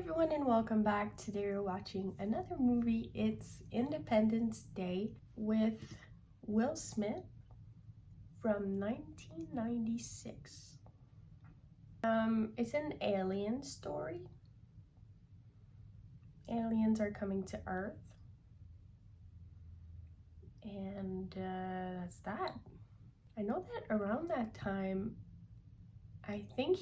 everyone and welcome back. Today we're watching another movie. It's Independence Day with Will Smith from 1996. It's an alien story. Aliens are coming to Earth. And that's that. I know that around that time, I think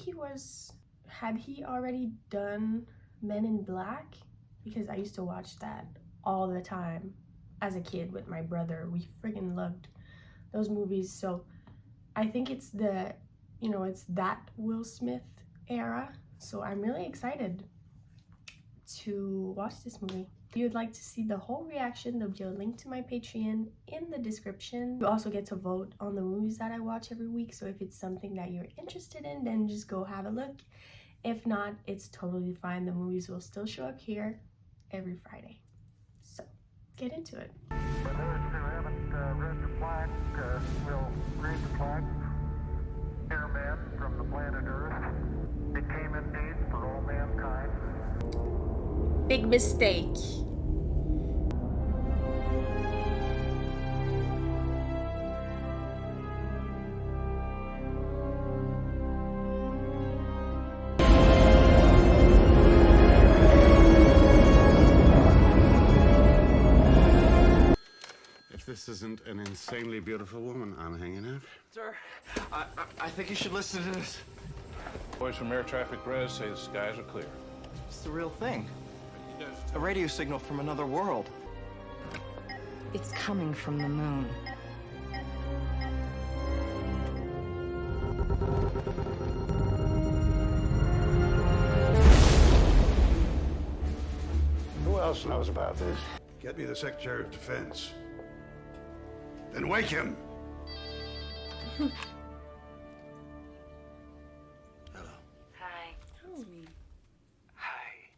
had he already done Men in Black? Because I used to watch that all the time as a kid with my brother. We friggin' loved those movies. So I think it's it's that Will Smith era. So I'm really excited to watch this movie. If you'd like to see the whole reaction, there'll be a link to my Patreon in the description. You also get to vote on the movies that I watch every week. So if it's something that you're interested in, then just go have a look. If not, it's totally fine. The movies will still show up here every Friday. So, get into it. For those who haven't read the plaque, we'll read the plaque. Dear men from the planet Earth, it came indeed for all mankind. Big mistake. If this isn't an insanely beautiful woman I'm hanging out. Sir, I think you should listen to this. Boys from Air Traffic Res say the skies are clear. It's the real thing. A radio signal from another world. It's coming from the moon. Who else knows about this? Get me the Secretary of Defense. Then wake him. Hello. Hi, it's me.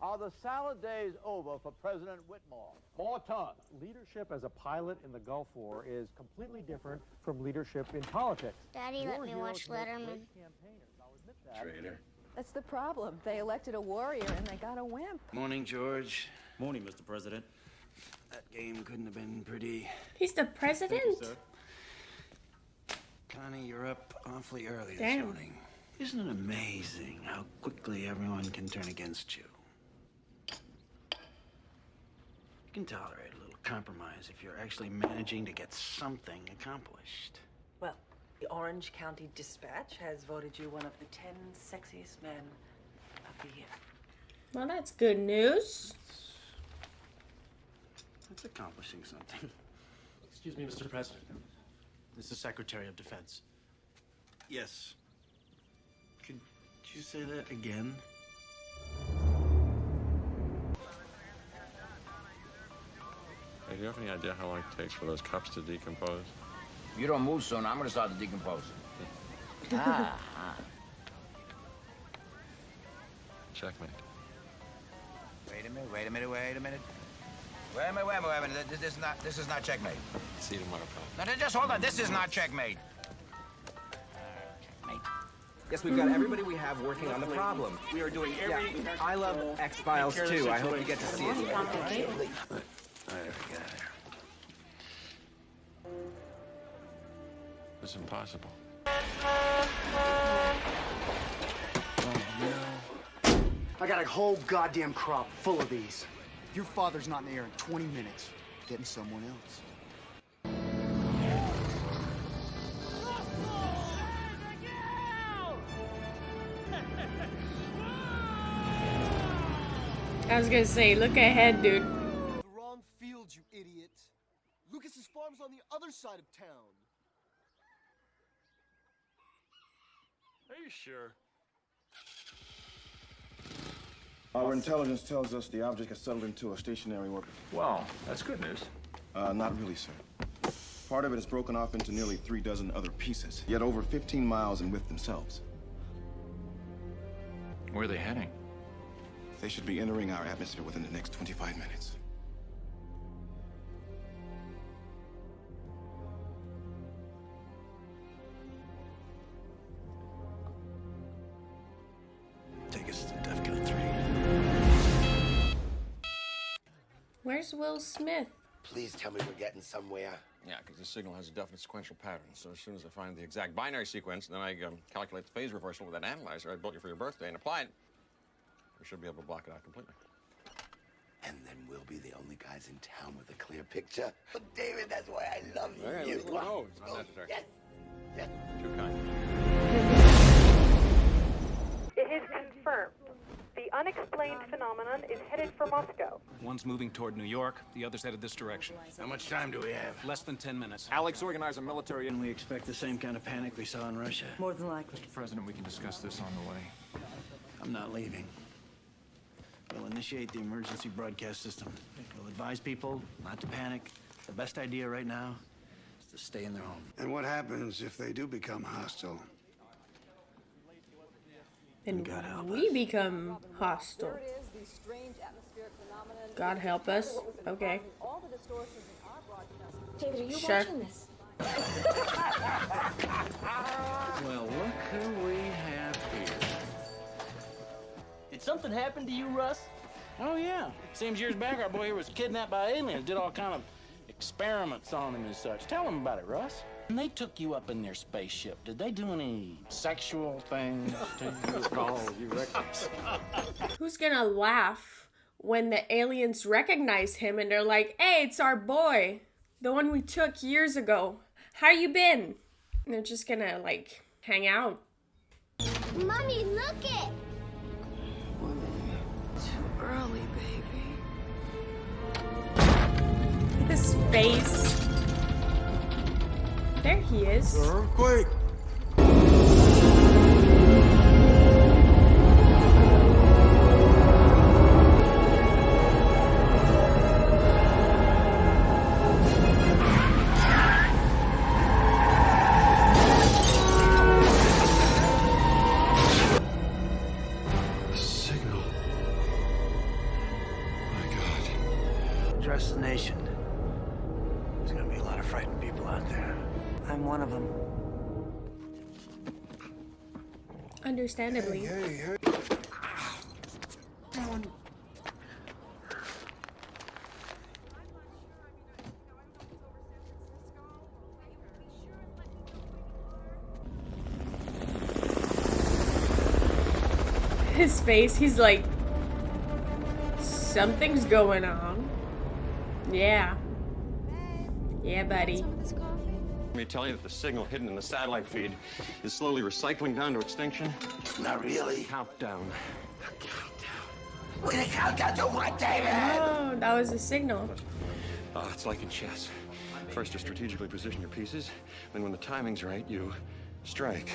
Are the salad days over for President Whitmore? More time. Leadership as a pilot in the Gulf War is completely different from leadership in politics. Daddy, let me watch Letterman. Traitor. That's the problem. They elected a warrior and they got a wimp. Morning, George. Morning, Mr. President. That game couldn't have been pretty. He's the president? Thank you, sir. Connie, you're up awfully early Damn. this morning. Isn't it amazing how quickly everyone can turn against you? You can tolerate a little compromise if you're actually managing to get something accomplished. Well, the Orange County Dispatch has voted you one of the 10 sexiest men of the year. Well, that's good news. That's accomplishing something. Excuse me, Mr. President. This is the Secretary of Defense. Yes. Could you say that again? Hey, do you have any idea how long it takes for those cups to decompose? If you don't move soon, I'm gonna start to decompose. Checkmate. Wait a minute. Wait a minute. This is not checkmate. See you tomorrow, pal. No, just hold on. This is not checkmate. Yes, we've got everybody we have working on the problem. We are doing I love X-Files too. I hope you get to see it. I got it. It's impossible. I got a whole goddamn crop full of these. Your father's not in the air in 20 minutes. Getting someone else. I was gonna say, look ahead, dude. The wrong field, you idiot. Lucas's farm's on the other side of town. Are you sure? Our intelligence tells us the object has settled into a stationary orbit. Well, that's good news. Not really, sir. Part of it is broken off into nearly 3 dozen other pieces, yet over 15 miles in width themselves. Where are they heading? They should be entering our atmosphere within the next 25 minutes. Take us to DEFCON 3. Where's Will Smith? Please tell me we're getting somewhere. Yeah, because the signal has a definite sequential pattern. So as soon as I find the exact binary sequence, then I calculate the phase reversal with that analyzer I built you for your birthday and apply it. We should be able to block it out completely. And then we'll be the only guys in town with a clear picture. But David, that's why I love you. Okay, no, it's not necessary. Yes. Yes. Too kind. It is confirmed. The unexplained phenomenon is headed for Moscow. One's moving toward New York, the other's headed this direction. How much time do we have? Less than 10 minutes. Alex organized a military... And we expect the same kind of panic we saw in Russia. More than likely. Mr. President, we can discuss this on the way. I'm not leaving. We'll initiate the emergency broadcast system. We'll advise people not to panic. The best idea right now is to stay in their home. And what happens if they do become hostile? And we become hostile. God help us. Okay. David, are you Sure. watching this? Well, look who we have here. Did something happen to you, Russ? Oh, yeah. Seems years back our boy here was kidnapped by aliens, did all kind of experiments on him and such. Tell him about it, Russ. When they took you up in their spaceship, did they do any sexual things to you? Oh, you reckon? Who's gonna laugh when the aliens recognize him and they're like, hey, it's our boy, the one we took years ago. How you been? And they're just gonna, like, hang out. Mommy, look it! Too early, baby. His face. There he is. Earthquake! Signal. My God. Address the nation. There's gonna be a lot of frightened people out there. I'm one of them. Understandably. Hey. His face, he's like, something's going on. Yeah. Yeah, buddy. Let me tell you that the signal hidden in the satellite feed is slowly recycling down to extinction. Not really. Countdown. We're gonna count down to what, David? Oh, that was the signal. It's like in chess. First, you strategically position your pieces. Then when the timing's right, you strike.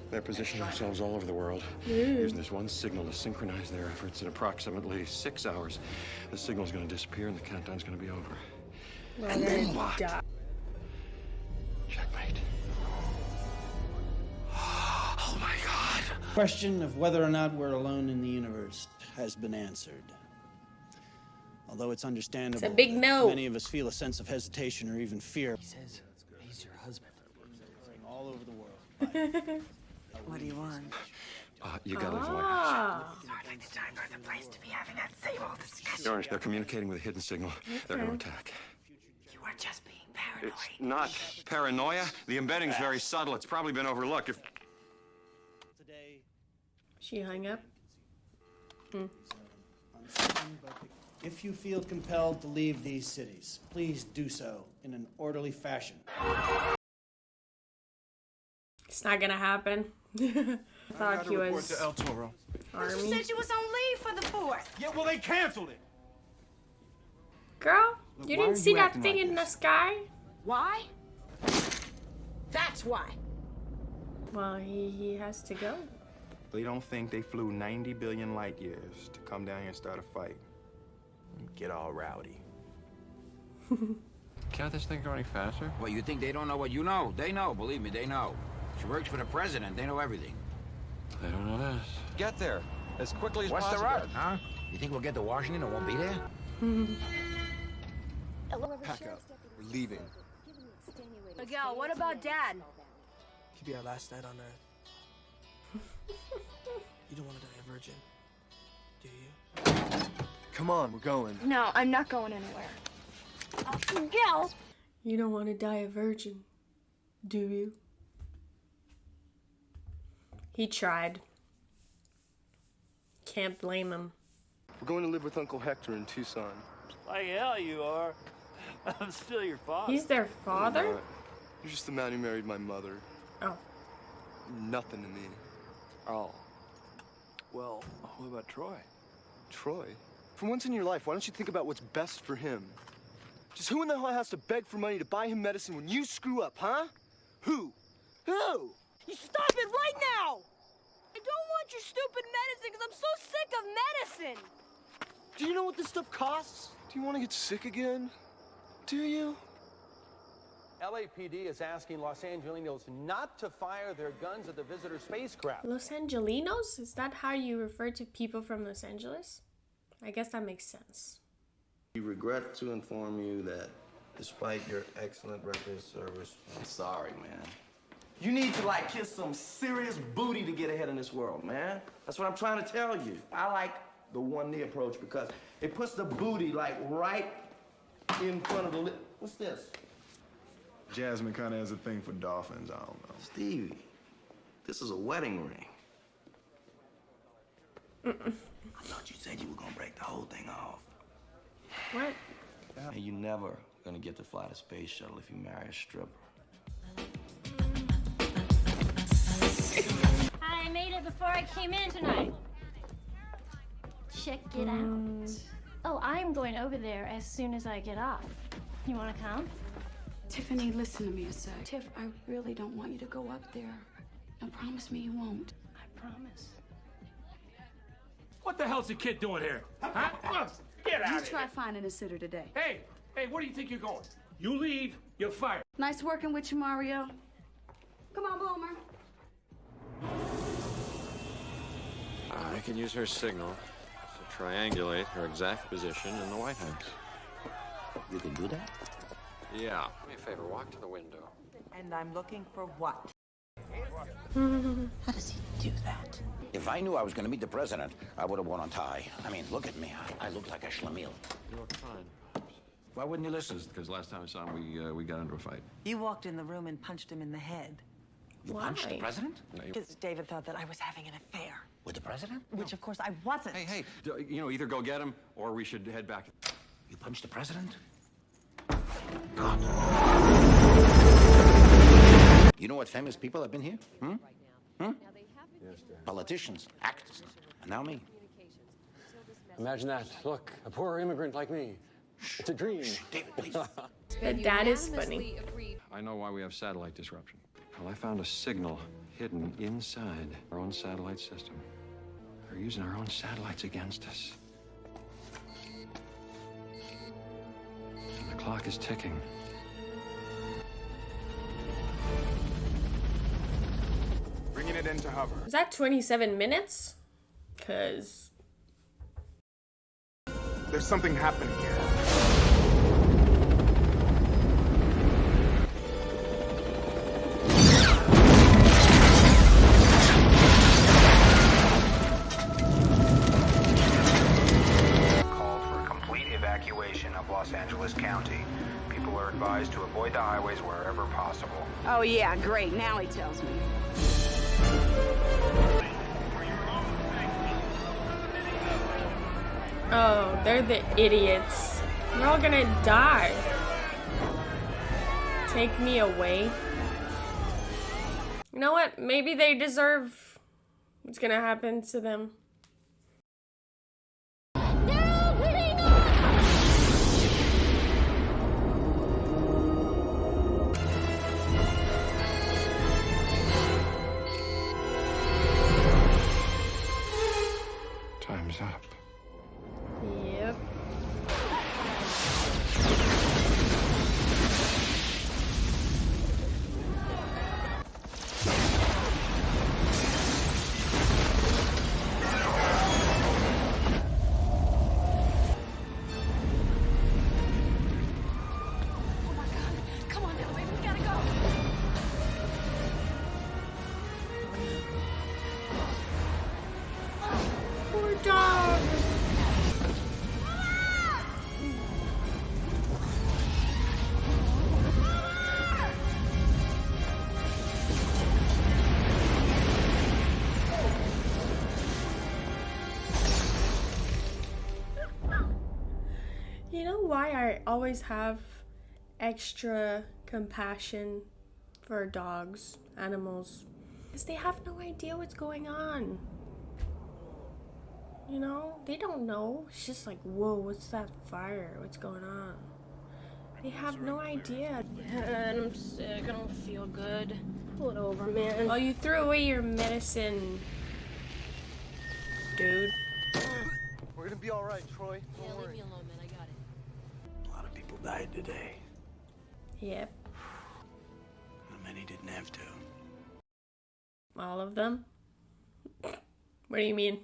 They're positioning themselves all over the world, using this one signal to synchronize their efforts. In approximately 6 hours, the signal's going to disappear and the countdown's going to be over. Well, and then what? Die. Checkmate. Oh my God. Question of whether or not we're alone in the universe has been answered. Although it's understandable, It's a big no. many of us feel a sense of hesitation or even fear. He says he's your husband. All over the world. What do you want? You got it, lawyer. I'd like the time or the place to be having that same old discussion. Orange, they're communicating with a hidden signal. They're going to attack. You are just being paranoid. It's not paranoia. The embedding's very subtle. It's probably been overlooked. She hung up. If you feel compelled to leave these cities, please do so in an orderly fashion. It's not gonna happen. I thought he was to El Toro. army. You said you was on leave for the 4th. Yeah, well, they canceled it. Girl, Look, you why didn't are see you that acting thing like in this? the sky? Why? That's why. Well, he has to go. They don't think they flew 90 billion light years to come down here and start a fight. Get all rowdy. Can't this thing go any faster? Well, you think they don't know what you know? They know, believe me, they know. She works for the president, they know everything. They don't know this. Get there as quickly as What's possible. the rush, huh? You think we'll get to Washington and won't be there? Pack up. We're leaving. Miguel, what about Dad? Could be our last night on Earth. You don't want to die a virgin, do you? come on, we're going. No, I'm not going anywhere. Miguel! You don't want to die a virgin, do you? He tried. Can't blame him. We're going to live with Uncle Hector in Tucson. Like hell you are. I'm still your father. He's their father? You're just the man who married my mother. Oh. Nothing to me. Oh. Well, what about Troy? Troy? For once in your life, why don't you think about what's best for him? Just who in the hell has to beg for money to buy him medicine when you screw up, huh? Who? Who? You stop it right now! I don't want your stupid medicine because I'm so sick of medicine! Do you know what this stuff costs? Do you want to get sick again? Do you? LAPD is asking Los Angelinos not to fire their guns at the visitor spacecraft. Los Angelinos? Is that how you refer to people from Los Angeles? I guess that makes sense. We regret to inform you that despite your excellent record of service, I'm sorry, man. You need to, like, kiss some serious booty to get ahead in this world, man. That's what I'm trying to tell you. I like the one-knee approach because it puts the booty, like, right in front of the lip. What's this? Jasmine kind of has a thing for dolphins, I don't know. Stevie, this is a wedding ring. I thought you said you were gonna break the whole thing off. What? And you're never gonna get to fly the space shuttle if you marry a stripper. I made it before I came in tonight. Check it out. Oh, I'm going over there as soon as I get off. You want to come? Tiffany, listen to me a sec. Tiff, I really don't want you to go up there. Now promise me you won't. I promise. What the hell's the kid doing here? Huh? Get out of here. You try finding a sitter today. Hey, where do you think you're going? You leave, you're fired. Nice working with you, Mario. Come on, Boomer. I can use her signal to triangulate her exact position in the White House. You can do that? Yeah. Do me a favor, walk to the window. And I'm looking for what? How does he do that? If I knew I was going to meet the president, I would have worn a tie. I mean, look at me. I look like a schlemiel. You look fine. Why wouldn't you listen? Because last time I saw him, we got into a fight. You walked in the room and punched him in the head. You punched the president? Because David thought that I was having an affair. With the president? Which, of course, I wasn't. Hey, either go get him or we should head back. You punched the president? You know what famous people have been here? Yes, Dad. Politicians, actors, and now me. Imagine that. Look, a poor immigrant like me. It's a dream. David, please. The dad is funny. I know why we have satellite disruption. Well, I found a signal hidden inside our own satellite system. They're using our own satellites against us. And the clock is ticking. Bringing it into hover. Was that 27 minutes? Cause There's something happening here. Evacuation of Los Angeles County. People are advised to avoid the highways wherever possible. Oh, yeah, great. Now he tells me. oh, they're the idiots. They're all gonna die. Take me away. You know what? Maybe they deserve what's gonna happen to them. Time's up. Yep. You know why I always have extra compassion for dogs, animals? Because they have no idea what's going on. You know, they don't know. It's just like, whoa, what's that fire? What's going on? They have no idea. And I'm sick. I don't feel good. Pull it over, man. Oh, you threw away your medicine, dude. We're gonna be all right, Troy. Yeah, leave me alone, man. I got it. A lot of people died today. Yep. And many didn't have to. All of them? What do you mean?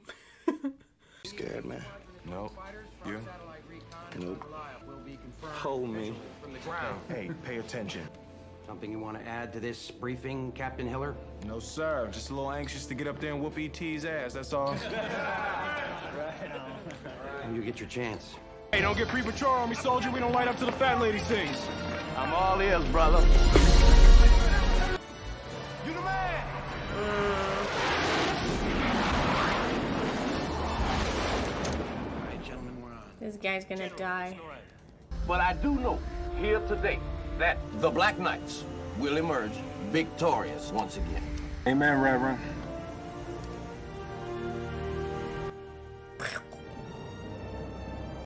Scared, man. Nope. You? Nope. Hold me. Hey, pay attention. Something you want to add to this briefing, Captain Hiller? No, sir. I'm just a little anxious to get up there and whoop E.T.'s ass, that's all. When you get your chance. Hey, don't get premature on me, soldier. We don't light up to the fat lady sings. I'm all ears, brother. You the man! This guy's gonna die. But I do know here today that the Black Knights will emerge victorious once again. Amen, Reverend.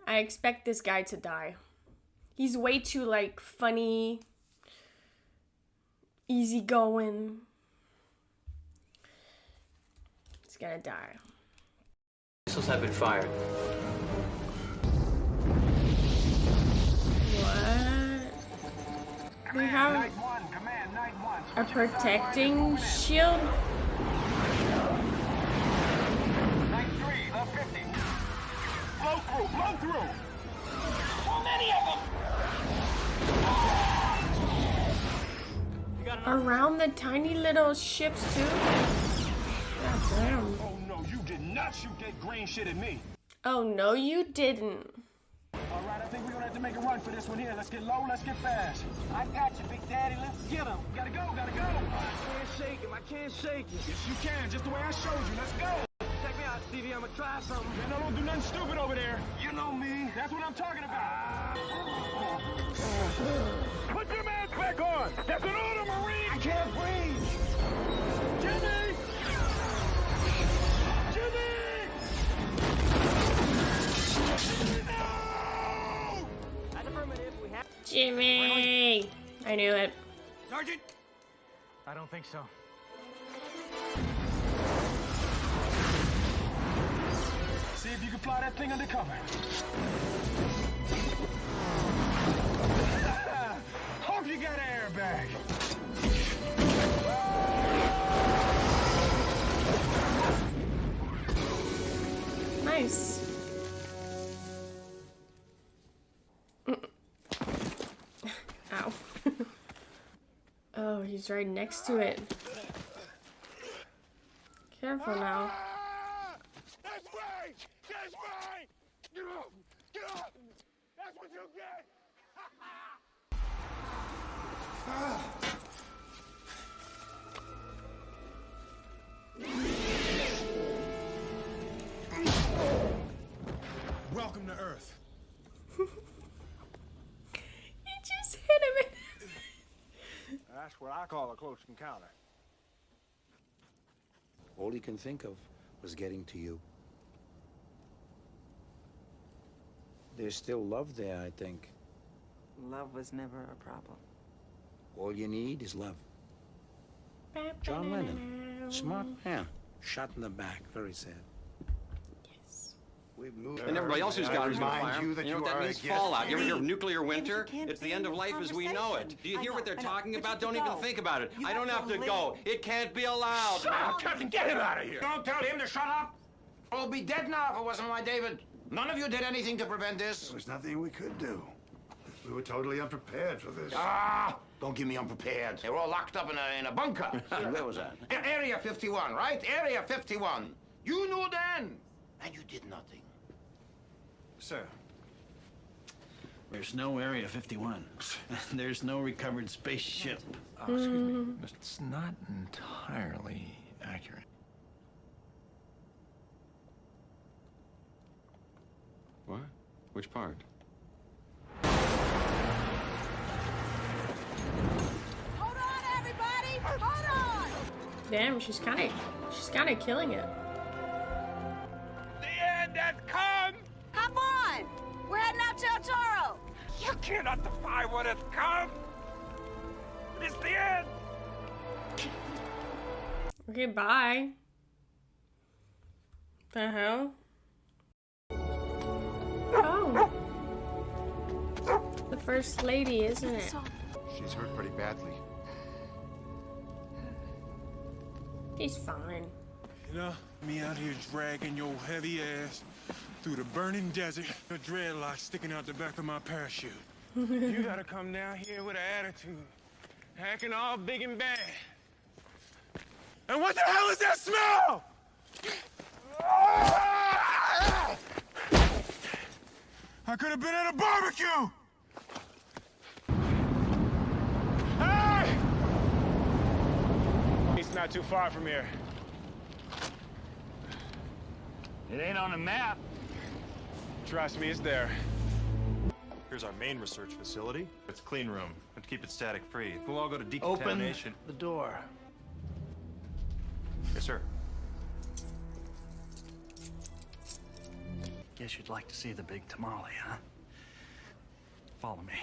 I expect this guy to die. He's way too, like, funny, easygoing. He's gonna die. Missiles have been fired. What? They have a protecting shield? Night 3, the 50. Blow through. So many of them. Around the tiny little ships, too? God damn. Oh no, you did not shoot that green shit at me. Oh, no, you didn't. All right, I think we're gonna have to make a run for this one here. Let's get low, let's get fast. I got you, Big Daddy. Let's get him. Gotta go. I can't shake him. Yes, you can. Just the way I showed you. Let's go. Check me out, Stevie. I'm gonna try something. Man, don't do nothing stupid over there. You know me. That's what I'm talking about. Put your mask back on. That's an order, Marine. I can't breathe. Jimmy! Jimmy! I knew it. Sergeant! I don't think so. See if you can fly that thing undercover. Hope you got an airbag. Nice. Ow. Oh, he's right next to it. Careful now. That's right! That's right! Get up! Get up! That's what you get! Welcome to Earth. He just hit him in. That's what I call a close encounter. All he can think of was getting to you. There's still love there, I think. Love was never a problem. All you need is love. John Lennon, smart man, shot in the back, very sad. We've moved. And everybody else who's got is going to fire. you that You know you what that are means? against Fallout. You ever me. hear of nuclear winter? It's the end of life as we know it. Do you hear what they're talking about? Don't even think about it. I don't have to go. It can't be allowed. Shut up, Captain! Get him out of here! Don't tell him to shut up. We'll be dead now if it wasn't my David. None of you did anything to prevent this. There was nothing we could do. We were totally unprepared for this. Ah! Don't give me unprepared. They were all locked up in a bunker. Where was that? Area 51, right? Area 51. You knew then, and you did nothing. Sir. There's no Area 51. There's no recovered spaceship. Oh, excuse me. It's not entirely accurate. What? Which part? Damn, she's kind of killing it. The end has come! Come on! We're heading out to El Toro! You cannot defy what has come! It's the end! Okay, bye. The hell? Oh. The First Lady, isn't it? She's hurt pretty badly. She's fine. You know, me out here dragging your heavy ass through the burning desert, the dreadlocks sticking out the back of my parachute. You gotta come down here with an attitude, acting all big and bad. And what the hell is that smell? I could have been at a barbecue! Hey! It's not too far from here. It ain't on the map. Trust me, it's there. Here's our main research facility. It's a clean room. Let's keep it static free. We'll all go to decontamination. Open the door. Yes, sir. Guess you'd like to see the big tamale, huh? Follow me.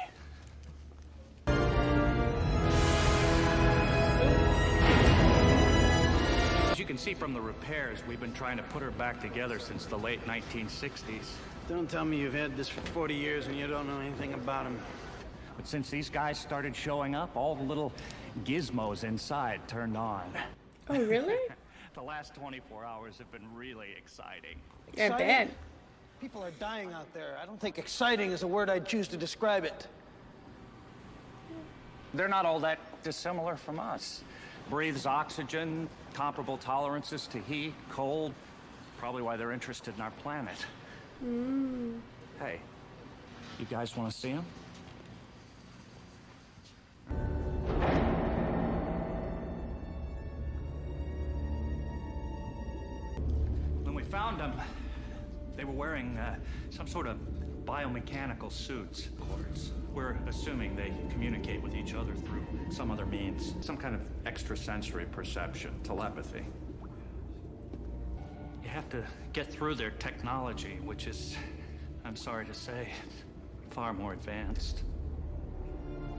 As you can see from the repairs, we've been trying to put her back together since the late 1960s. Don't tell me you've had this for 40 years and you don't know anything about him. But since these guys started showing up, all the little gizmos inside turned on. Oh, really? The last 24 hours have been really exciting. I bet. People are dying out there. I don't think exciting is a word I'd choose to describe it. They're not all that dissimilar from us. Breathes oxygen, comparable tolerances to heat, cold. Probably why they're interested in our planet. Hey, you guys want to see them? When we found them, they were wearing some sort of biomechanical suits. We're assuming they communicate with each other through some other means. Some kind of extrasensory perception, telepathy. You have to get through their technology, which is, I'm sorry to say, far more advanced.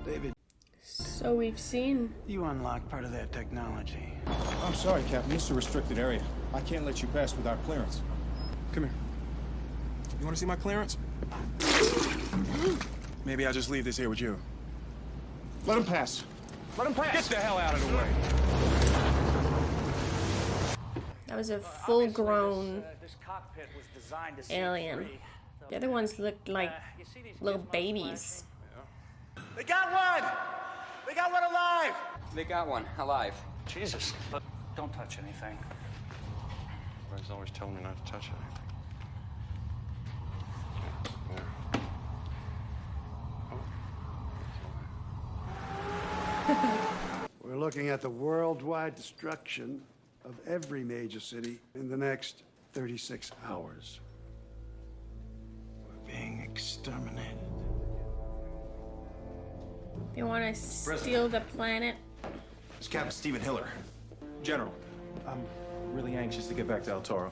David. So we've seen. You unlocked part of that technology. I'm sorry, Captain. This is a restricted area. I can't let you pass without clearance. Come here. You want to see my clearance? Maybe I'll just leave this here with you. Let him pass. Let him pass. Get the hell out of the way. That was a full-grown alien. The other ones looked like little babies. They got one! They got one alive! They got one alive. Jesus, but don't touch anything. Everybody's always telling me not to touch anything. We're looking at the worldwide destruction of every major city in the next 36 hours. We're being exterminated. They want to steal the planet. It's Captain Stephen Hiller. General, I'm really anxious to get back to El Toro.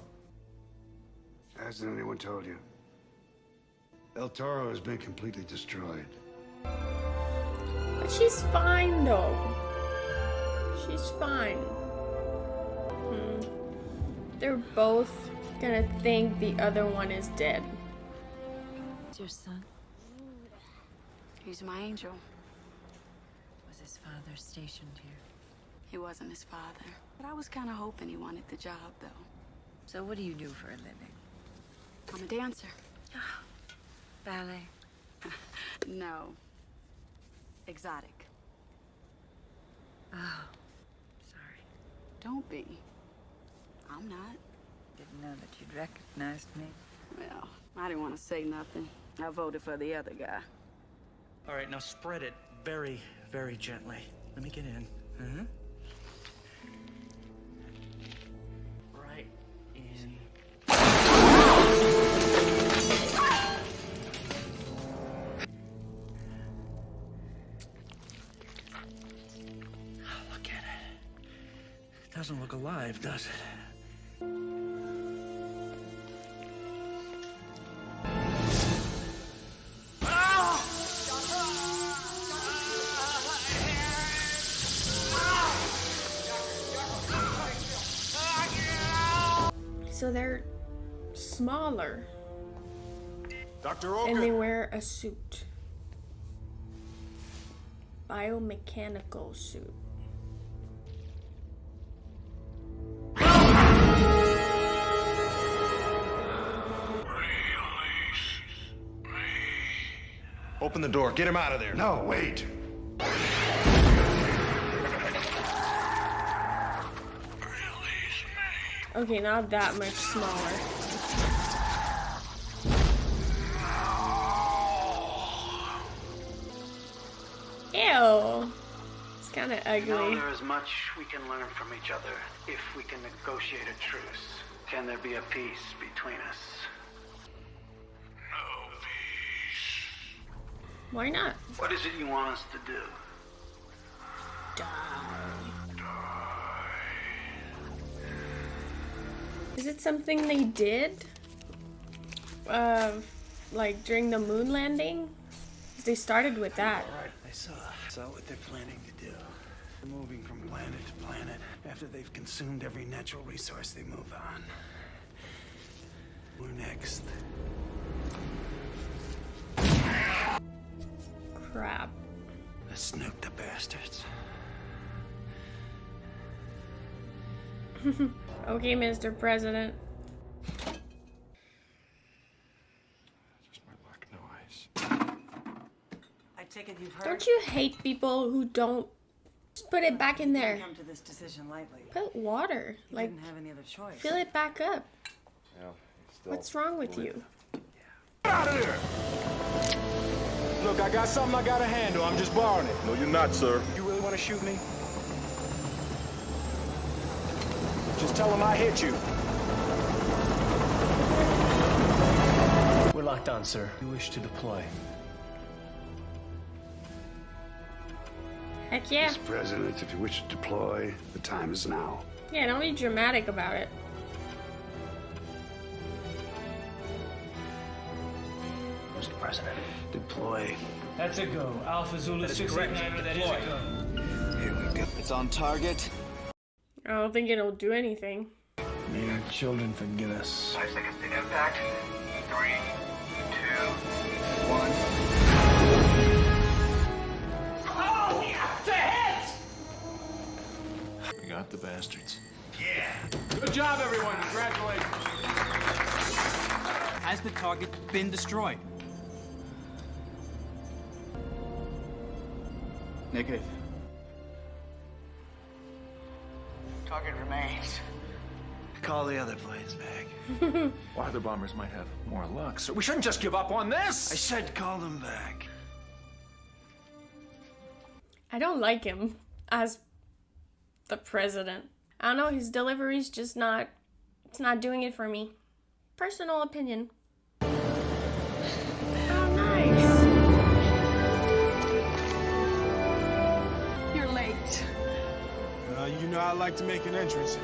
Hasn't anyone told you? El Toro has been completely destroyed. But she's fine, though. She's fine. They're both gonna think the other one is dead. It's your son? He's my angel. Was his father stationed here? He wasn't his father. But I was kind of hoping he wanted the job, though. So what do you do for a living? I'm a dancer. Ballet? No. Exotic. Oh, sorry. Don't be. I'm not. Didn't know that you'd recognized me. Well, I didn't want to say nothing. I voted for the other guy. All right, now spread it very, very gently. Let me get in. Right in. Look at it. Doesn't look alive, does it? So they're smaller. Dr. Oker. And they wear a suit. Biomechanical suit. Open the door. Get him out of there. No, wait. Okay, not that much smaller. Ew. It's kind of ugly. You know, there is much we can learn from each other if we can negotiate a truce. Can there be a peace between us? Why not? What is it you want us to do? Is it something they did? Like during the moon landing? 'Cause they started with that. Alright, I saw what they're planning to do. They're moving from planet to planet. After they've consumed every natural resource, they move on. We're next. Crap. Let's nuke the bastards. Okay, Mr. President. Just my luck, no ice. I take it you've heard. Don't you hate people who don't just put it back in there? Come to this decision lightly. Put water. You Like, didn't have any other choice. fill it back up. Well, still What's wrong with you? Get out of there! Look, I got something I gotta handle. I'm just borrowing it. No, you're not, sir. You really want to shoot me? Just tell him I hit you. We're locked on, sir. You wish to deploy. Heck yeah. Mr. President, if you wish to deploy, the time is now. Yeah, don't be dramatic about it. Mr. President. Deploy. That's a go. Alpha Zulu 689, that is a go. Here we go. It's on target. I don't think it'll do anything. May our children forgive us. 5 seconds to impact. 3, 2, 1. Oh, yeah! It's a hit! We got the bastards. Yeah. Good job, everyone. Congratulations. Has the target been destroyed? Negative. Target remains. Call the other planes back. Well, other bombers might have more luck, so we shouldn't just give up on this! I said call them back. I don't like him as the president. I don't know, his delivery's just not, it's not doing it for me. Personal opinion. Oh, nice. You're late. You know I like to make an entrance.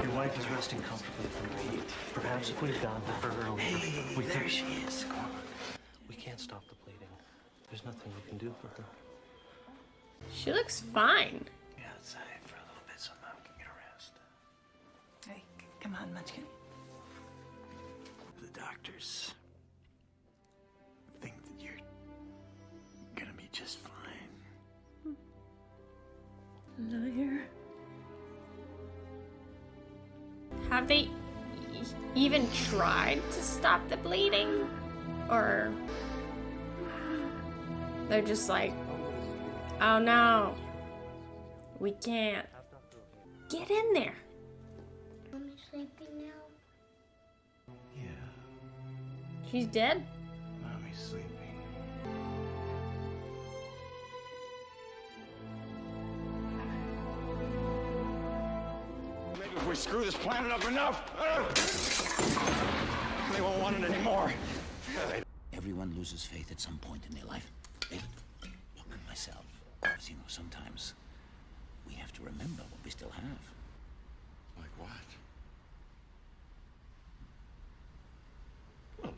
Your wife is resting comfortably from the heat. Perhaps if we'd gone to her earlier, we There could... she is. Come on. We can't stop the bleeding. There's nothing we can do for her. She looks fine. Be outside for a little bit so Mom can get a rest. Hey, come on, Munchkin. The doctors think that you're gonna be just fine. Liar. Have they even tried to stop the bleeding? Or they're just like, oh no, we can't. Get in there. Mommy's sleeping now? Yeah, She's dead? Mommy's sleeping. Maybe if we screw this planet up enough, they won't want it anymore. Everyone loses faith at some point in their life. Hey, look at myself. Because, you know, sometimes we have to remember what we still have. Like what? Well,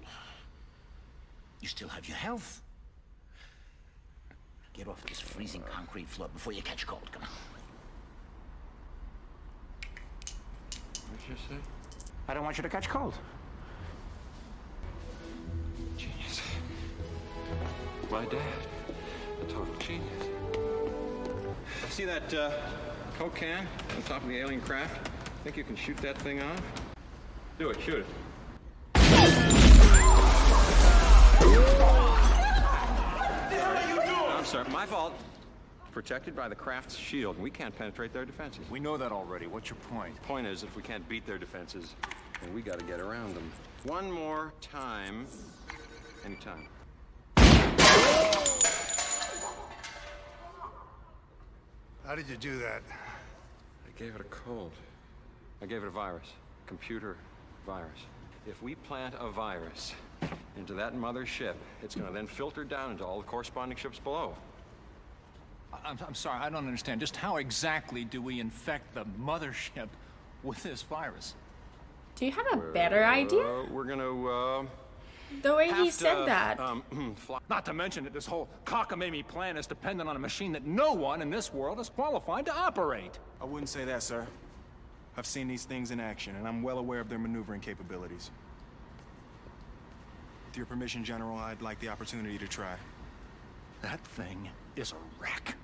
you still have your health. Get off of this freezing concrete floor before you catch a cold. Come on. What'd you say? I don't want you to catch cold. Genius. My dad. A total genius. See that Coke can on top of the alien craft? Think you can shoot that thing off? Do it, shoot it. I'm sorry, my fault. Protected by the craft's shield, and we can't penetrate their defenses. We know that already. What's your point? Point is, if we can't beat their defenses, then we gotta get around them. One more time. Anytime. How did you do that? I gave it a code. I gave it a virus. Computer virus. If we plant a virus into that mother ship, it's gonna then filter down into all the corresponding ships below. I'm sorry, I don't understand. Just how exactly do we infect the mothership with this virus? Do you have a better idea? We're gonna, The way he said that. Not to mention that this whole cockamamie plan is dependent on a machine that no one in this world is qualified to operate. I wouldn't say that, sir. I've seen these things in action, and I'm well aware of their maneuvering capabilities. With your permission, General, I'd like the opportunity to try. That thing is a wreck.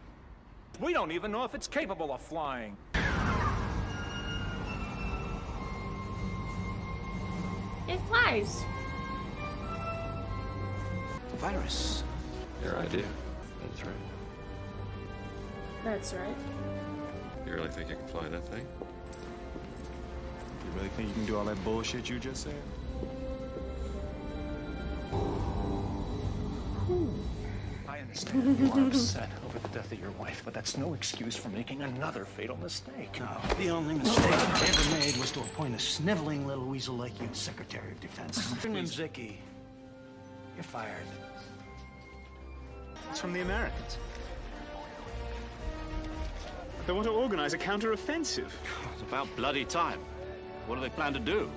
We don't even know if it's capable of flying. It flies. Virus. Your idea. That's right. That's right. You really think you can fly that thing? You really think you can do all that bullshit you just said? I understand you are upset over the death of your wife, but that's no excuse for making another fatal mistake. No, the only mistake I ever made was to appoint a sniveling little weasel like you Secretary of Defense. Zicki, you're fired. It's from the Americans. They want to organize a counter-offensive. It's about bloody time. What do they plan to do?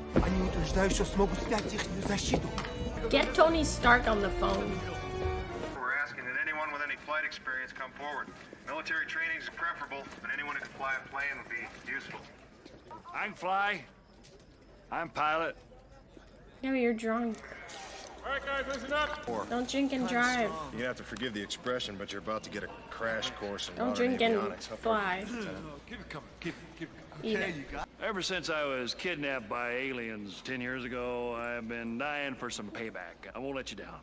Get Tony Stark on the phone. We're asking that anyone with any flight experience come forward. Military training is preferable, but anyone who can fly a plane would be useful. I can fly. I'm pilot. Yeah, but you're drunk. All right, guys, listen up. Don't drink and drive. You're gonna have to forgive the expression, but you're about to get a crash course in Don't modern drink and avionics. How far- fly. Keep it coming. Keep it Either. Ever since I was kidnapped by aliens 10 years ago, I've been dying for some payback. I won't let you down.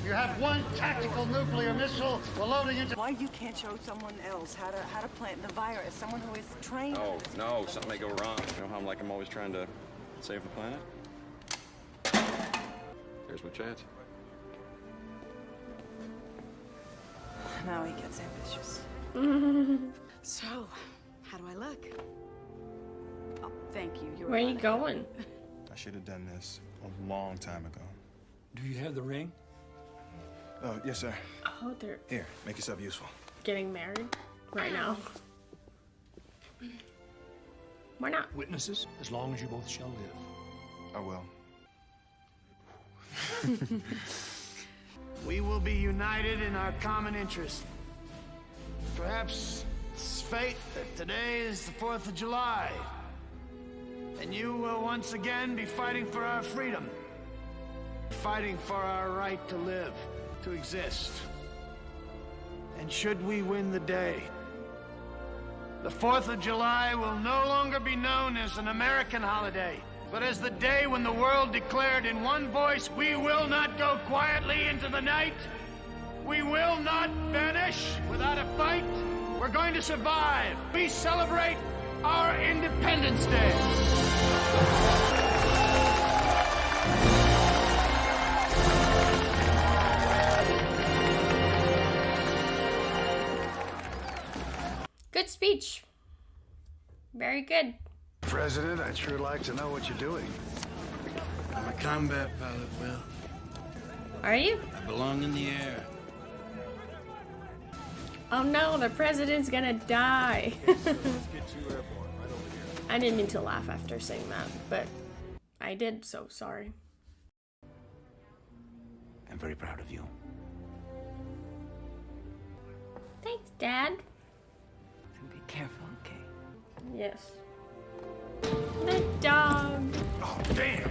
You have one tactical nuclear missile. We're loading into. Why you can't show someone else how to plant the virus? Someone who is trained. Oh, no, something may go wrong. You know how I'm always trying to save the planet? Here's my chance. Now he gets ambitious. So, how do I look? Oh, thank you. You're Where are you going? I should have done this a long time ago. Do you have the ring? Oh, yes, sir. Oh, they're Here, make yourself useful. getting married right now. Why not? Witnesses, as long as you both shall live. I will. We will be united in our common interest. Perhaps it's fate that today is the 4th of July. And you will once again be fighting for our freedom. Fighting for our right to live, to exist. And should we win the day, the 4th of July will no longer be known as an American holiday, but as the day when the world declared in one voice, we will not go quietly into the night. We will not vanish without a fight. We're going to survive. We celebrate our Independence Day. Good speech. Very good. President, I'd sure like to know what you're doing. I'm a combat pilot, Will. Are you? I belong in the air. Oh no, the president's gonna die. I didn't mean to laugh after saying that, but I did, so sorry. I'm very proud of you. Thanks, Dad. Be careful, okay? Yes. The dog. Oh, damn!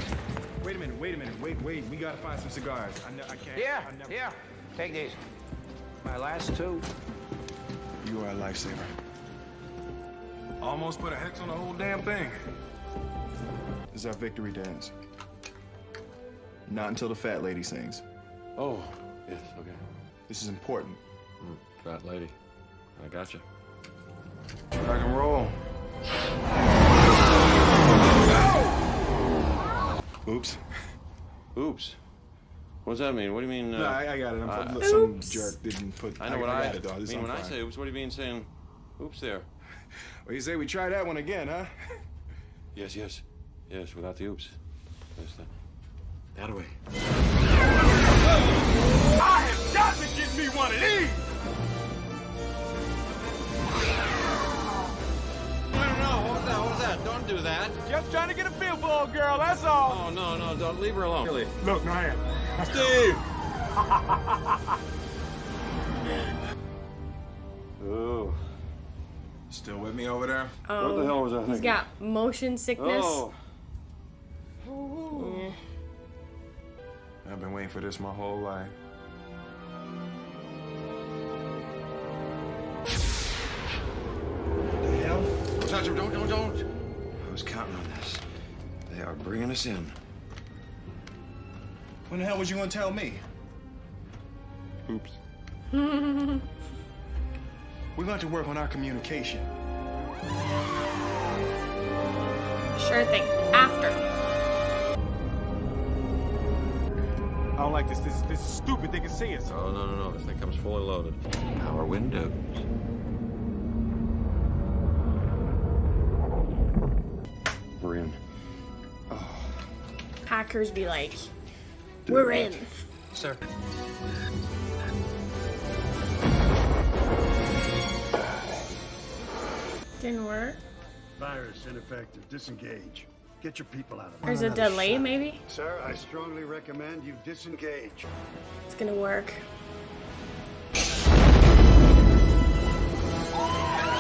Wait a minute, wait. We gotta find some cigars. I can't. Here, take these. My last two. You are a lifesaver. Almost put a hex on the whole damn thing. This is our victory dance. Not until the fat lady sings. Oh, yes, okay. This is important. Fat lady. I got you. Rock and roll. Oops. Oops. What does that mean? What do you mean? No, I got it. Some jerk didn't put. I know what I got it, though. This mean when I fine. say oops. What do you mean saying oops there? Well, you say we try that one again, huh? Yes, without the oops. Yes, that away. I have got to get me one of these! No, what was that? Don't do that. Just trying to get a feel for old girl, that's all. Oh, no, don't leave her alone. Really? Look, no, I am. Steve! Oh. Still with me over there? Oh, what the hell was that he's thing? got motion sickness. Oh. Yeah. I've been waiting for this my whole life. What the hell? Don't touch him, don't. I was counting on this. They are bringing us in. When the hell was you gonna tell me? Oops. We're going to work on our communication. Sure thing. After. I don't like this. This is stupid. They can see us. Oh, no. This thing comes fully loaded. Power windows. We're in. Hackers be like, we're in. Sir. Didn't work. Virus ineffective. Disengage. Get your people out of it. There's a delay, maybe? Sir, I strongly recommend you disengage. It's gonna work.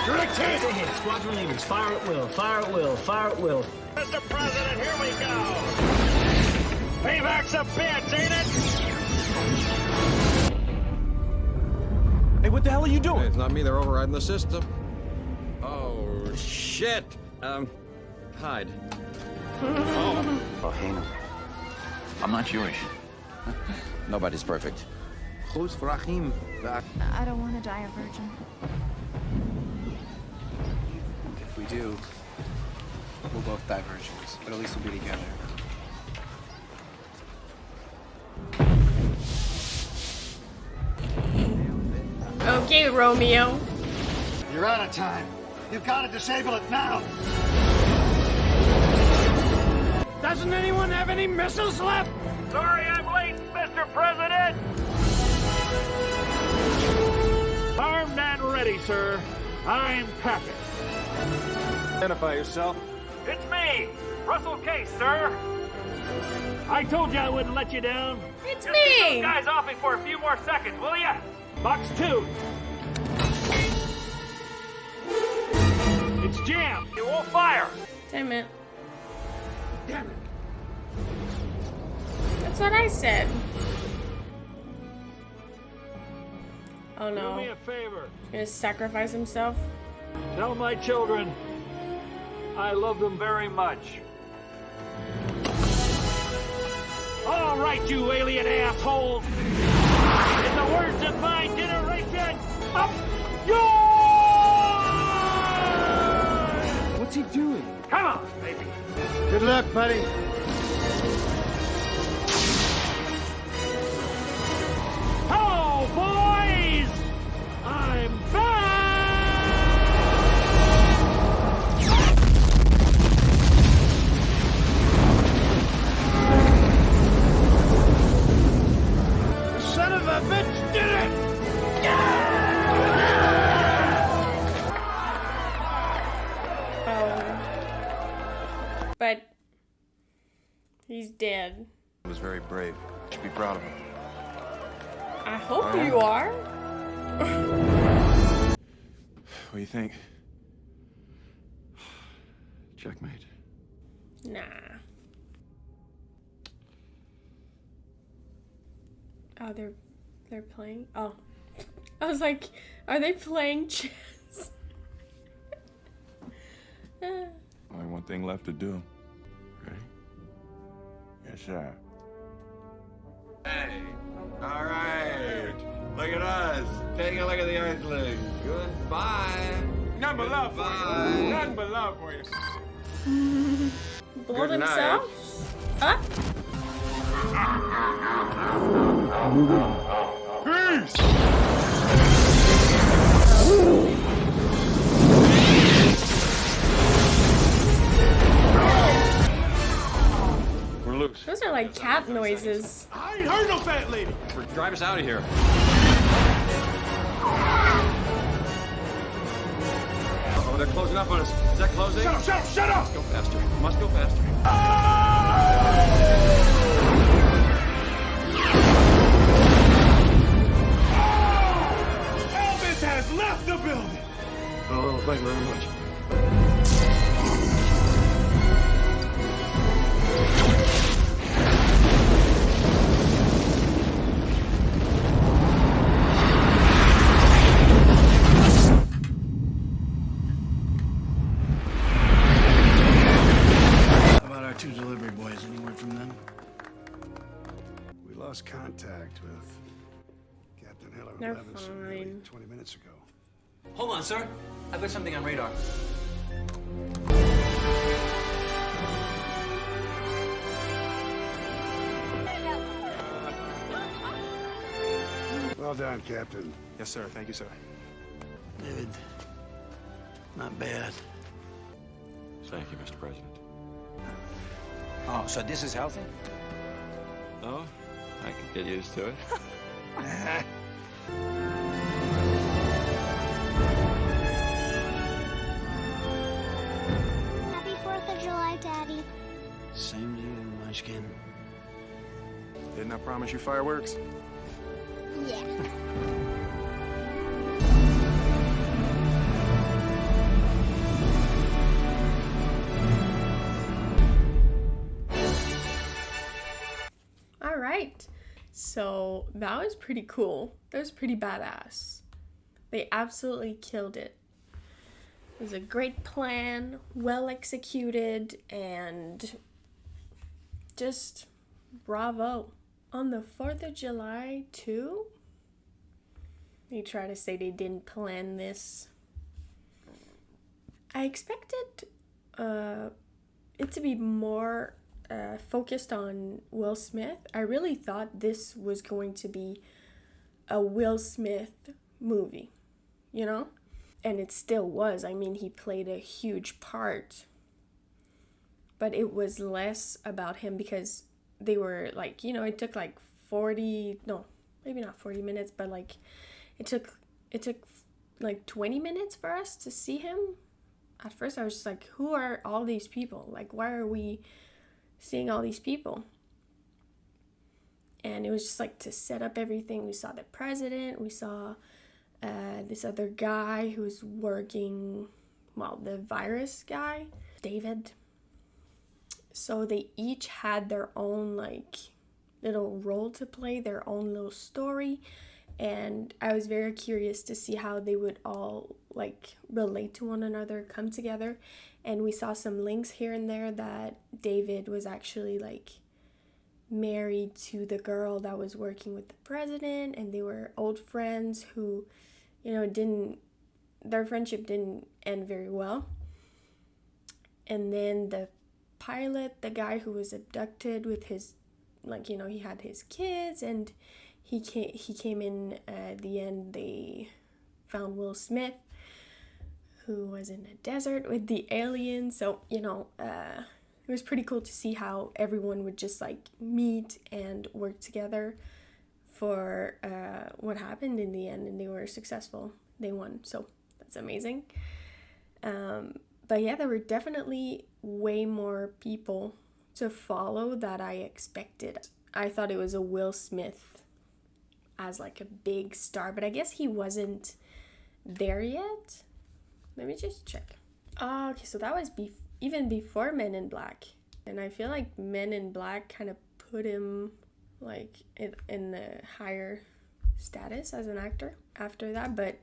Direct hit! Squadron leaders, fire at will, fire at will, fire at will. Mr. President, here we go! Payback's a bitch, ain't it? Hey, what the hell are you doing? Hey, it's not me. They're overriding the system. Oh, shit. Hide. Rahim. I'm not Jewish. Nobody's perfect. Who's Rahim? I don't want to die a virgin. If we do, we'll both die virgins, but at least we'll be together. Okay, Romeo. You're out of time. You've got to disable it now. Doesn't anyone have any missiles left? Sorry I'm late, Mr. President. Armed and ready, sir. I'm Packard. Identify yourself. It's me, Russell Case, sir. I told you I wouldn't let you down. It's Just me. Keep those guys off me for a few more seconds, will ya? Box 2. It's jammed. You won't fire. Damn it. Damn it. That's what I said. Oh Do me no. a favor. He's gonna sacrifice himself. Tell my children I love them very much. All right, you alien assholes. In the words of my generation, up yours! What's he doing? Come on, baby. Good luck, buddy. Hello, boys! I'm back! The son of a bitch did it! Yeah! but he's dead. He was very brave. You should be proud of him. I hope you are. What do you think? Checkmate. Nah. Oh, they're playing. Oh, I was like, are they playing chess? Only one thing left to do. Ready? Yes, sir. Hey, all right. Look at us. Take a look at the Earthlings. Goodbye. Nothing but love for you. Nothing but love for you. Blow Good night. themselves up. Peace. We're loose. Those are like cat noises. I ain't heard no fat lady. Drive us out of here. Oh, they're closing up on us. Is that closing? Shut up, shut up, shut up! Let's go faster. Must go faster. Elvis has left the building. Oh, thank you very much. How about our 2 delivery boys? Any word from them? We lost contact with Captain Hiller They're Levinson nearly fine. 20 minutes ago. Hold on, sir. I've got something on radar. Well done, Captain. Yes, sir. Thank you, sir. David, not bad. Thank you, Mr. President. Oh, so this is healthy? Oh, I can get used to it. Happy 4th of July, Daddy. Same to you, Munchkin. Didn't I promise you fireworks? Yeah. All right. So that was pretty cool. That was pretty badass. They absolutely killed it. It was a great plan, well executed, and just bravo. On the 4th of July, too, they try to say they didn't plan this. I expected it to be more focused on Will Smith. I really thought this was going to be a Will Smith movie, you know? And it still was. I mean, he played a huge part. But it was less about him because they were like, you know, it took like 40, no, maybe not 40 minutes, but like it took like 20 minutes for us to see him. At first I was just like, who are all these people? Like, why are we seeing all these people? And it was just like to set up everything. We saw the president, we saw this other guy who's working, well, the virus guy, David. So they each had their own like little role to play, their own little story, and I was very curious to see how they would all like relate to one another, come together. And we saw some links here and there that David was actually like married to the girl that was working with the president, and they were old friends who, you know, their friendship didn't end very well. And then the pilot, the guy who was abducted with his, like, you know, he had his kids, and he came in at the end. They found Will Smith, who was in a desert with the aliens. So, you know, it was pretty cool to see how everyone would just like meet and work together for what happened in the end, and they were successful. They won, so that's amazing. But yeah, there were definitely way more people to follow that I expected. I thought it was a Will Smith as like a big star, but I guess he wasn't there yet. Let me just check. Oh, okay, so that was even before Men in Black. And I feel like Men in Black kind of put him like in the higher status as an actor after that, but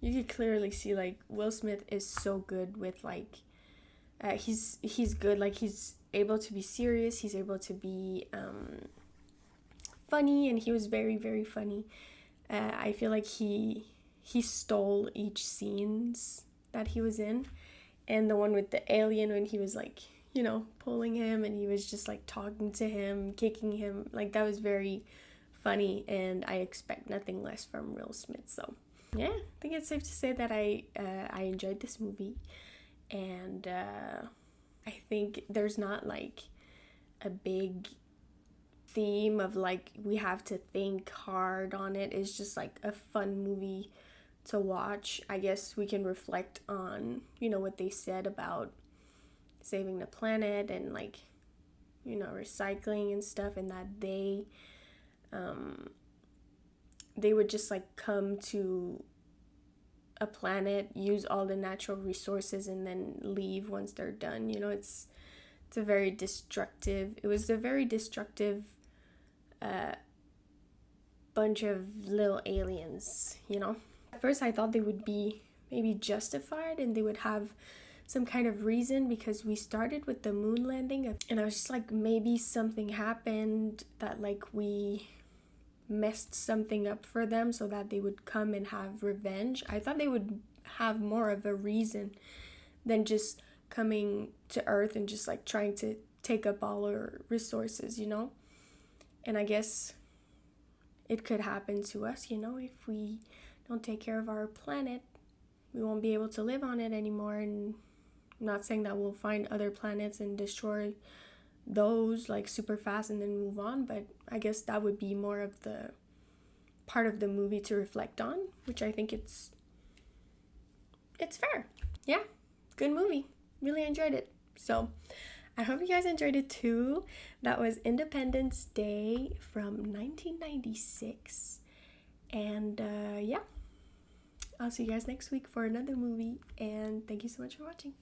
you could clearly see like Will Smith is so good with like he's good, like he's able to be serious, he's able to be funny, and he was very, very funny. I feel like he stole each scenes that he was in, and the one with the alien when he was like, you know, pulling him and he was just like talking to him, kicking him, like that was very funny, and I expect nothing less from Will Smith. So yeah, I think it's safe to say that I enjoyed this movie, and I think there's not like a big theme of like we have to think hard on it. It's just like a fun movie to watch. I guess we can reflect on, you know, what they said about saving the planet and like, you know, recycling and stuff, and that they would just like come to a planet, use all the natural resources, and then leave once they're done. You know, it was a very destructive bunch of little aliens, you know. At first I thought they would be maybe justified and they would have some kind of reason, because we started with the moon landing and I was just like, maybe something happened that like we messed something up for them so that they would come and have revenge. I thought they would have more of a reason than just coming to Earth and just like trying to take up all our resources, you know. And I guess it could happen to us, you know, if we don't take care of our planet, we won't be able to live on it anymore. And I'm not saying that we'll find other planets and destroy those like super fast and then move on, but I guess that would be more of the part of the movie to reflect on, which I think it's fair. Yeah, good movie. Really enjoyed it. So I hope you guys enjoyed it too. That was Independence Day from 1996. And yeah, I'll see you guys next week for another movie, and thank you so much for watching.